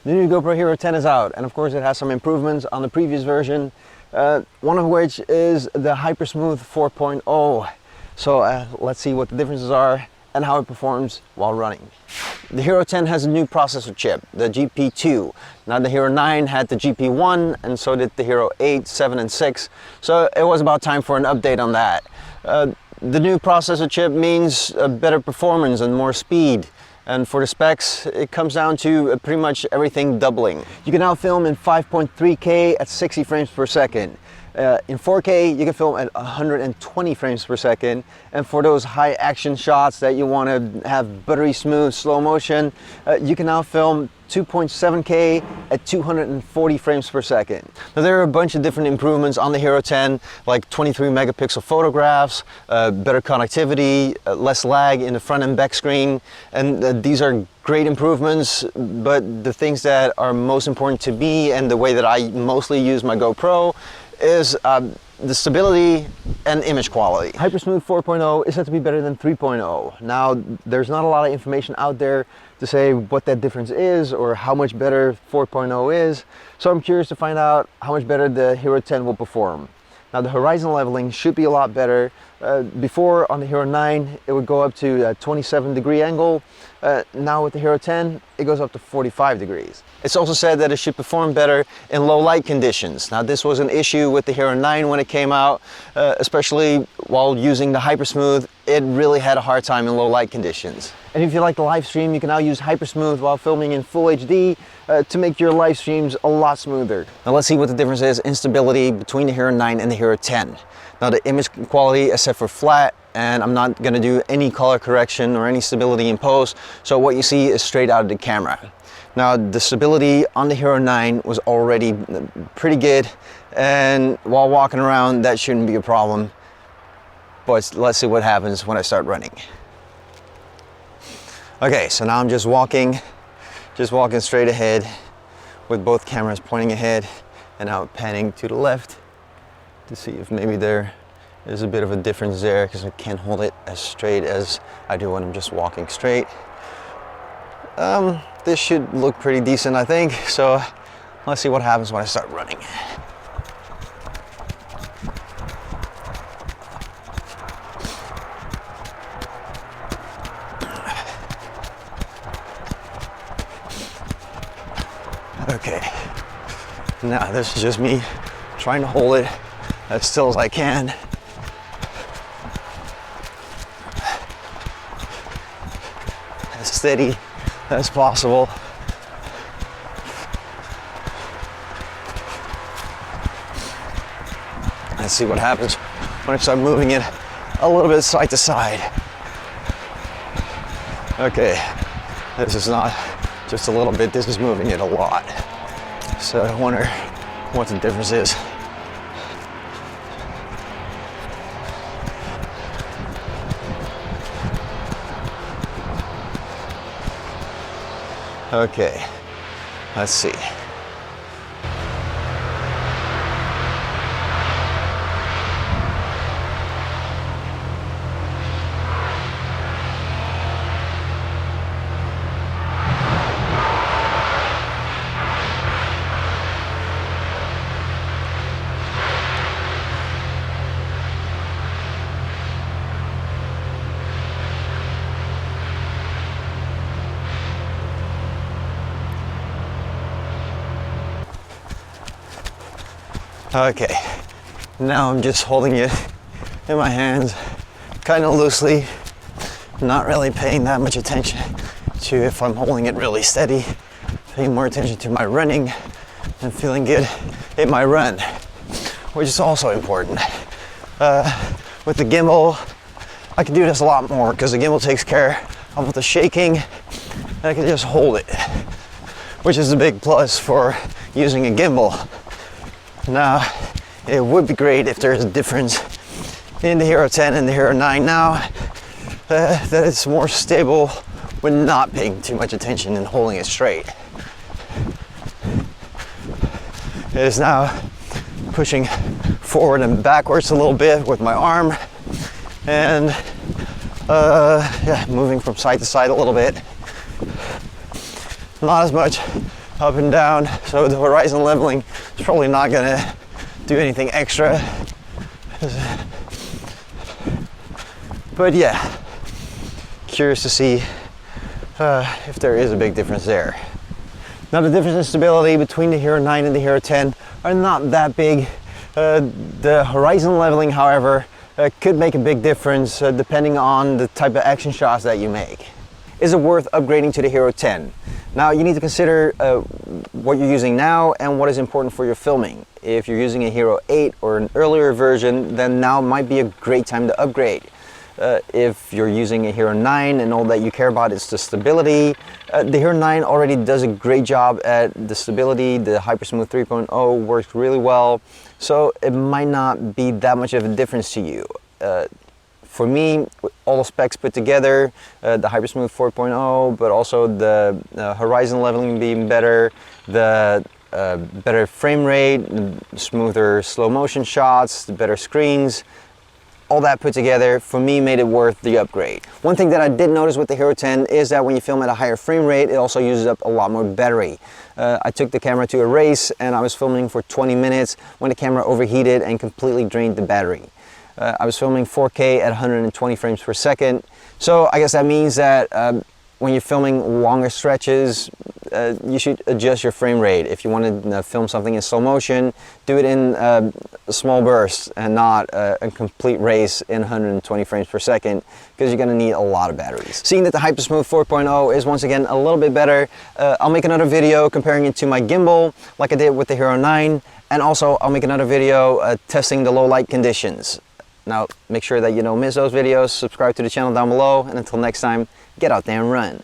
The new GoPro Hero 10 is out, and of course it has some improvements on the previous version, one of which is the Hypersmooth 4.0. So let's see what the differences are and how it performs while running. The Hero 10 has a new processor chip, the GP2. Now the Hero 9 had the GP1, and so did the Hero 8, 7 and 6. So it was about time for an update on that. The new processor chip means better performance and more speed. And for the specs, it comes down to pretty much everything doubling. You can now film in 5.3K at 60 frames per second. In 4K, you can film at 120 frames per second. And for those high action shots that you want to have buttery smooth slow motion, you can now film 2.7K at 240 frames per second. Now there are a bunch of different improvements on the Hero 10, like 23 megapixel photographs, better connectivity, less lag in the front and back screen, and these are great improvements, but the things that are most important to me and the way that I mostly use my GoPro is the stability and image quality. Hypersmooth 4.0 is said to be better than 3.0. Now, there's not a lot of information out there to say what that difference is or how much better 4.0 is, so I'm curious to find out how much better the Hero 10 will perform. Now, the horizon leveling should be a lot better. Before on the Hero 9, it would go up to a 27-degree angle. Now with the Hero 10, it goes up to 45 degrees. It's also said that it should perform better in low light conditions. Now this was an issue with the Hero 9 when it came out, especially while using the Hypersmooth. It really had a hard time in low light conditions. And if you like the live stream, you can now use Hypersmooth while filming in full HD to make your live streams a lot smoother. Now let's see what the difference is in stability between the Hero 9 and the Hero 10. Now the image quality is set for flat, and I'm not going to do any color correction or any stability in post, so what you see is straight out of the camera. Now the stability on the Hero 9 was already pretty good, and while walking around that shouldn't be a problem, but let's see what happens when I start running. Okay, so now I'm just walking straight ahead with both cameras pointing ahead, and now panning to the left to see if maybe there is a bit of a difference there, because I can't hold it as straight as I do when I'm just walking straight. This should look pretty decent, I think, so let's see what happens when I start running. Okay, now this is just me trying to hold it as still as I can. As steady as possible. Let's see what happens when I start moving it a little bit side to side. Okay, this is not just a little bit, this is moving it a lot. So I wonder what the difference is. Okay, let's see. Okay, now I'm just holding it in my hands, kind of loosely, not really paying that much attention to if I'm holding it really steady, paying more attention to my running and feeling good in my run, which is also important. With the gimbal, I can do this a lot more because the gimbal takes care of the shaking, and I can just hold it, which is a big plus for using a gimbal. Now, it would be great if there's a difference in the Hero 10 and the Hero 9 now, that it's more stable when not paying too much attention and holding it straight. It is now pushing forward and backwards a little bit with my arm, and yeah, moving from side to side a little bit. Not as much up and down, so the horizon leveling is probably not gonna do anything extra. But yeah, curious to see if there is a big difference there. Now the difference in stability between the Hero9 and the Hero10 are not that big. The horizon leveling, however, could make a big difference depending on the type of action shots that you make. Is it worth upgrading to the Hero10? Now you need to consider what you're using now and what is important for your filming. If you're using a Hero8 or an earlier version, then now might be a great time to upgrade. If you're using a Hero9 and all that you care about is the stability, the Hero9 already does a great job at the stability. The Hypersmooth 3.0 works really well, so it might not be that much of a difference to you. For me, all the specs put together, the Hypersmooth 4.0, but also the horizon leveling being better, the better frame rate, the smoother slow motion shots, the better screens, all that put together, for me, made it worth the upgrade. One thing that I did notice with the Hero10 is that when you film at a higher frame rate, it also uses up a lot more battery. I took the camera to a race and I was filming for 20 minutes when the camera overheated and completely drained the battery. I was filming 4K at 120 frames per second. So I guess that means that when you're filming longer stretches, you should adjust your frame rate. If you want to film something in slow motion, do it in small bursts and not a complete race in 120 frames per second, because you're going to need a lot of batteries. Seeing that the Hypersmooth 4.0 is once again a little bit better, I'll make another video comparing it to my gimbal like I did with the Hero9, and also I'll make another video testing the low light conditions. Now make sure that you don't miss those videos, subscribe to the channel down below, and until next time, get out there and run.